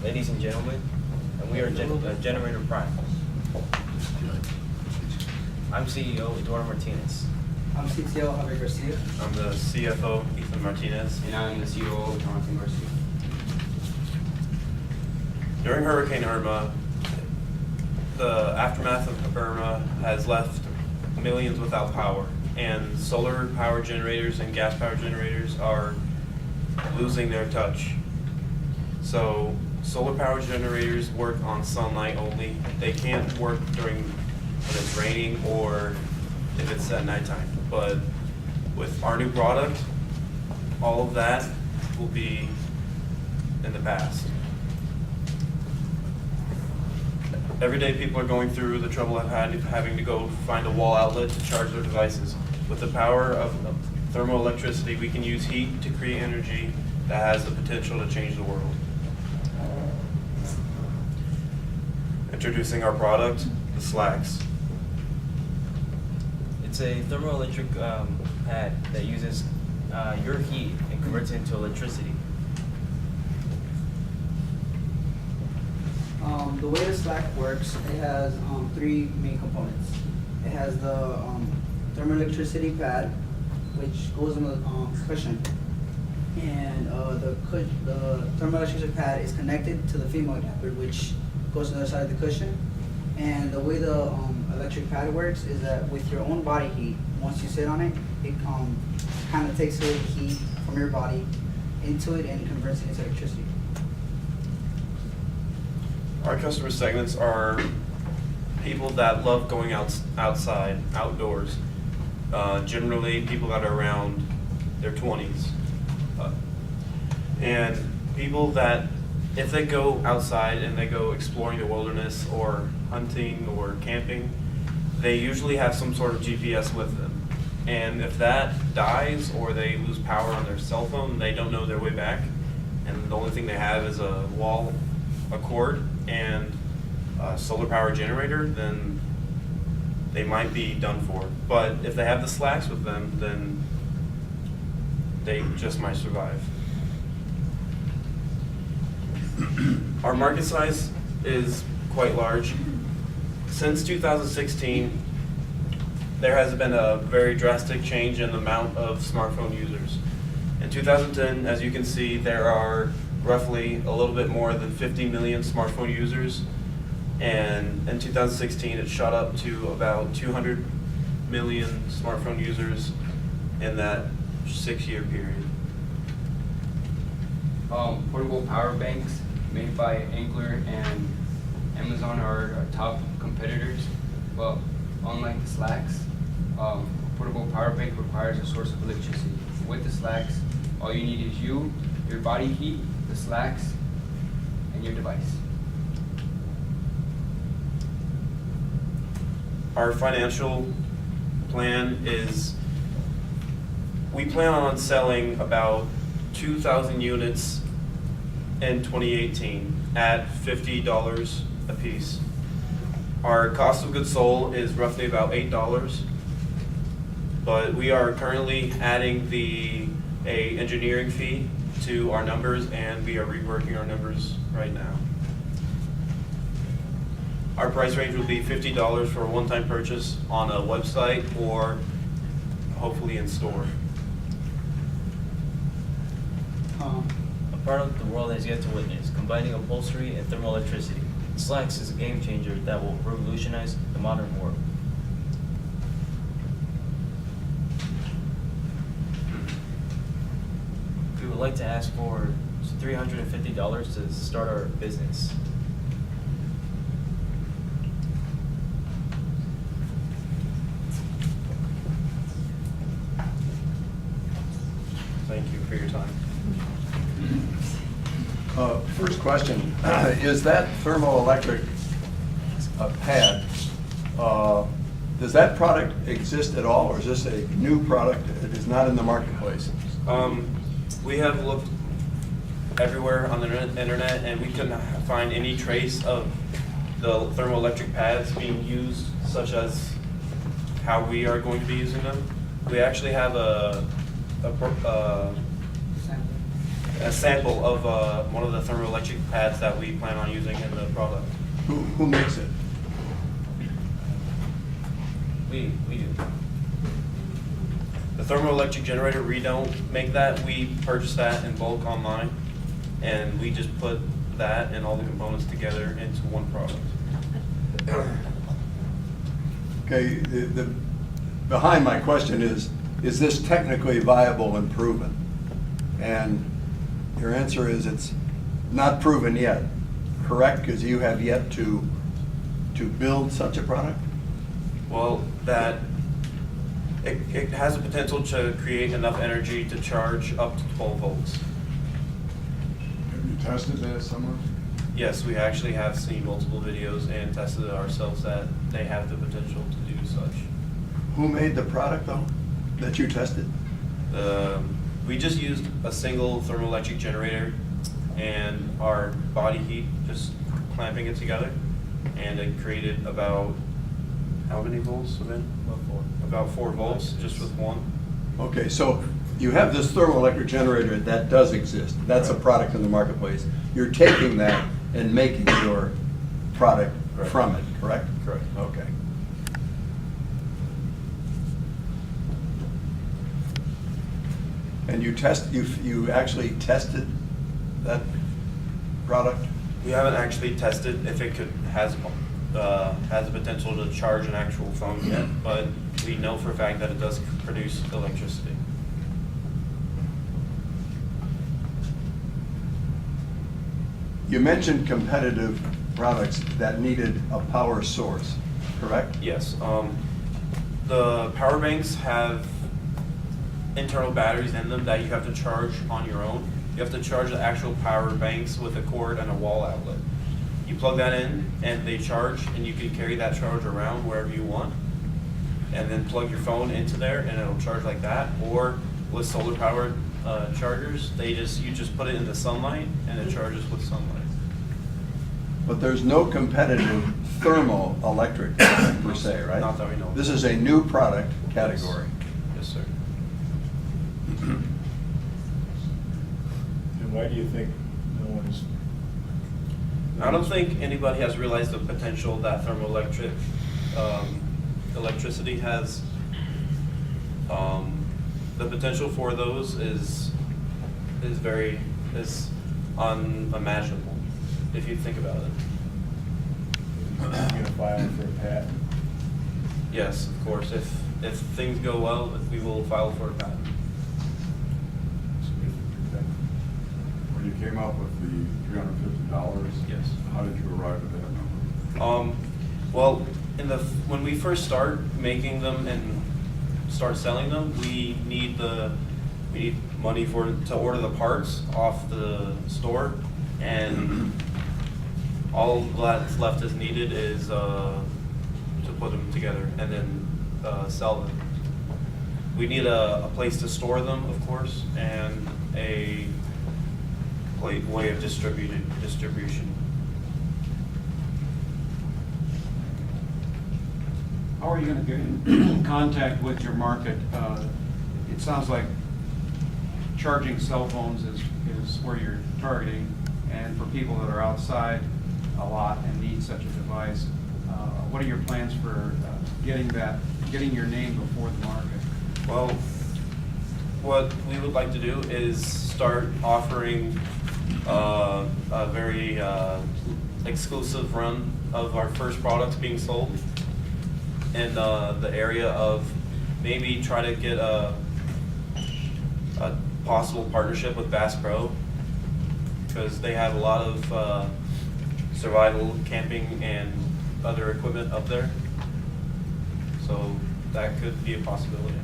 ladies and gentlemen, and we are Generator Prime. I'm CEO Eduardo Martinez. I'm CTO Javier Garcia. I'm the CFO, Ethan Martinez. And I'm the COO, Jonathan Garcia. During Hurricane Irma, the aftermath of Irma has left millions without power, and solar power generators and gas power generators are losing their touch. So solar power generators work on sunlight only. They can't work during when it's raining or if it's at nighttime. But with our new product, all of that will be in the past. Every day people are going through the trouble of having to go find a wall outlet to charge their devices. With the power of thermoelectricity, we can use heat to create energy that has the potential to change the world. Introducing our product, the Slacks. It's a thermoelectric pad that uses your heat and converts it into electricity. The way the Slack works, it has three main components. It has the thermoelectricity pad, which goes on the cushion, and the thermoelectricity pad is connected to the female adapter, which goes on the other side of the cushion. And the way the electric pad works is that with your own body heat, once you sit on it, it kind of takes away the heat from your body into it and converts it into electricity. Our customer segments are people that love going outside, outdoors. Generally, people that are around their 20s. And people that, if they go outside and they go exploring the wilderness or hunting or camping, they usually have some sort of GPS with them. And if that dies or they lose power on their cell phone, they don't know their way back. And the only thing they have is a wall, a cord, and a solar power generator, then they might be done for. But if they have the Slacks with them, then they just might survive. Our market size is quite large. Since 2016, there has been a very drastic change in the amount of smartphone users. In 2010, as you can see, there are roughly a little bit more than 50 million smartphone users. And in 2016, it shot up to about 200 million smartphone users in that 6-year period. Portable power banks made by Angular and Amazon are our top competitors, but unlike the Slacks, portable power bank requires a source of electricity. With the Slacks, all you need is you, your body heat, the Slacks, and your device. Our financial plan is, we plan on selling about 2,000 units in 2018 at $50 a piece. Our cost of goods sold is roughly about $8, but we are currently adding a engineering fee to our numbers, and we are reworking our numbers right now. Our price range will be $50 for a one-time purchase on a website or hopefully in store. A product the world has yet to witness, combining upholstery and thermoelectricity. Slacks is a game changer that will revolutionize the modern world. We would like to ask for $350 to start our business. Thank you for your time. First question, is that thermoelectric pad, does that product exist at all, or is this a new product that is not in the marketplace? We have looked everywhere on the internet, and we couldn't find any trace of the thermoelectric pads being used, such as how we are going to be using them. We actually have a a sample of one of the thermoelectric pads that we plan on using in the product. Who makes it? We do. The thermoelectric generator, we don't make that. We purchase that in bulk online, and we just put that and all the components together into one product. Okay, behind my question is this technically viable and proven? And your answer is it's not proven yet, correct? Because you have yet to build such a product? Well, that it has the potential to create enough energy to charge up to 12 volts. Have you tested that somewhere? Yes, we actually have seen multiple videos and tested it ourselves that they have the potential to do such. Who made the product though, that you tested? We just used a single thermoelectric generator and our body heat, just clamping it together, and it created about, how many volts, Savin? About 4 volts, just with one. Okay, so you have this thermoelectric generator that does exist. That's a product in the marketplace. You're taking that and making your product Correct. from it, correct? Correct. Okay. And you actually tested that product? We haven't actually tested if it has the potential to charge an actual phone yet, but we know for a fact that it does produce electricity. You mentioned competitive products that needed a power source, correct? Yes. The power banks have internal batteries in them that you have to charge on your own. You have to charge the actual power banks with a cord and a wall outlet. You plug that in and they charge, and you can carry that charge around wherever you want, and then plug your phone into there and it'll charge like that. Or with solar powered chargers, you just put it in the sunlight and it charges with sunlight. But there's no competitive thermoelectric per se, right? Not that we know of. This is a new product category. Yes, sir. And why do you think no one's? I don't think anybody has realized the potential that thermoelectric electricity has. The potential for those is unimaginable if you think about it. You're gonna file for a patent? Yes, of course. If things go well, we will file for a patent. When you came up with the $350, Yes. how did you arrive at that number? Well, when we first start making them and start selling them, we need money to order the parts off the store, and all that's left is needed is to put them together and then sell them. We need a place to store them, of course, and a way of distribution. How are you going to get in contact with your market? It sounds like charging cell phones is where you're targeting, and for people that are outside a lot and need such a device, what are your plans for getting your name before the market? Well, what we would like to do is start offering a very exclusive run of our first products being sold in the area of maybe try to get a possible partnership with Bass Pro, because they have a lot of survival camping and other equipment up there. So that could be a possibility.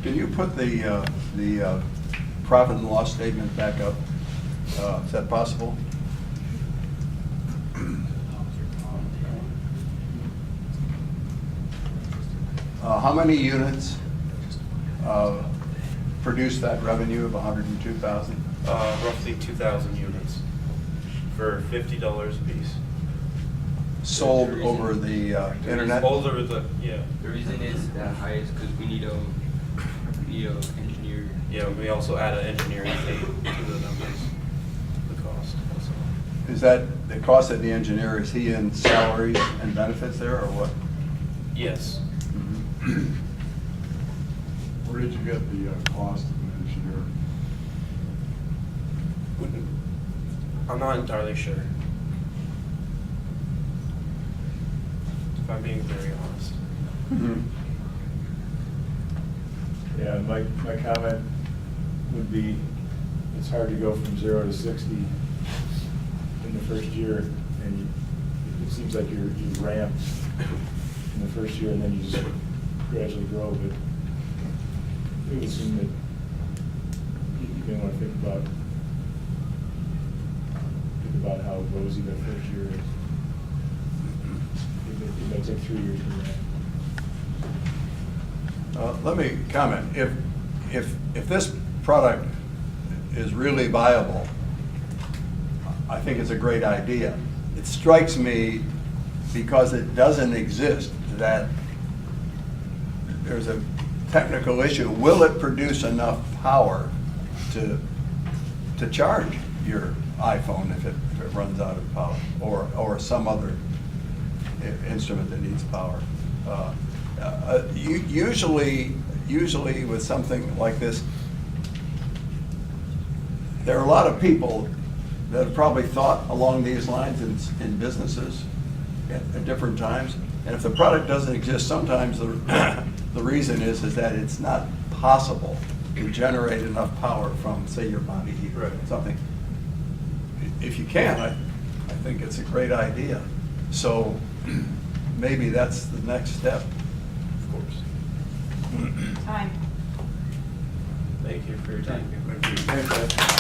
Can you put the profit and loss statement back up? Is that possible? How many units produced that revenue of 102,000? Roughly 2,000 units for $50 a piece. sold over the internet? Older the, yeah. The reason is that high is because we need a engineer. Yeah, we also add an engineering fee to the numbers, the cost. That's all. Is that the cost of the engineer, is he in salaries and benefits there, or what? Yes. Where did you get the cost of an engineer? I'm not entirely sure. If I'm being very honest. Yeah, my comment would be, it's hard to go from 0 to 60 in the first year, and it seems like you ramp in the first year and then you just gradually grow, but it would seem that you may want to think about how rosy that first year is. It may take 3 years to ramp. Let me comment. If this product is really viable, I think it's a great idea. It strikes me, because it doesn't exist, that there's a technical issue. Will it produce enough power to charge your iPhone if it runs out of power, or some other instrument that needs power? Usually with something like this, there are a lot of people that have probably thought along these lines in businesses at different times. And if the product doesn't exist, sometimes the reason is that it's not possible to generate enough power from, say, your body heat or something. If you can, I think it's a great idea. So maybe that's the next step. Of course. Time. Thank you for your time. Thank you. Thanks, Ed.